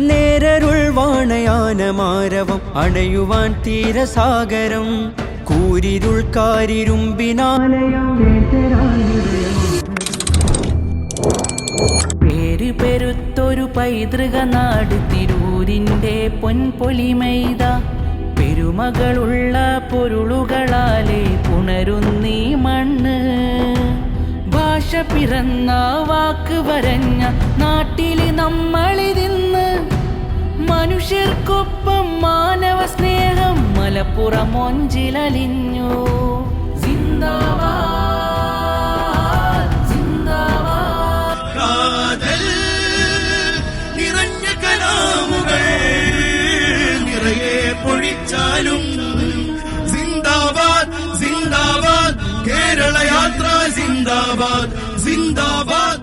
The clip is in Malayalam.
നേരരുൾ വാണയാനമാരവം അണയുവാൻ തീരസാഗരം കൂരിരുൾ കാരിരുമ്പിനാലയം പേര് പെരുത്തൊരു പൈതൃക നാട് തിരൂരിൻ്റെ പൊൻപൊലിമൈത പെരുമകളുള്ള പൊരുളുകളാലെ പുണരുന്നീ മണ്ണ് ഭാഷ പിറന്ന വാക്ക് വരഞ്ഞ നാട്ടില് നമ്മളിതിന്ന് മനുഷ്യർക്കൊപ്പം മാനവ സ്നേഹം മലപ്പുറം മൊഞ്ചിലലിഞ്ഞു സിന്ദാബാദ് സിന്ദാബാദ് കാതൽ നിറഞ്ഞ കലാമുകൾ നിറയെ പൊഴിച്ചാലും സിന്ദാബാദ് സിന്ദാബാദ് കേരള യാത്ര സിന്ദാബാദ് സിന്ദാബാദ്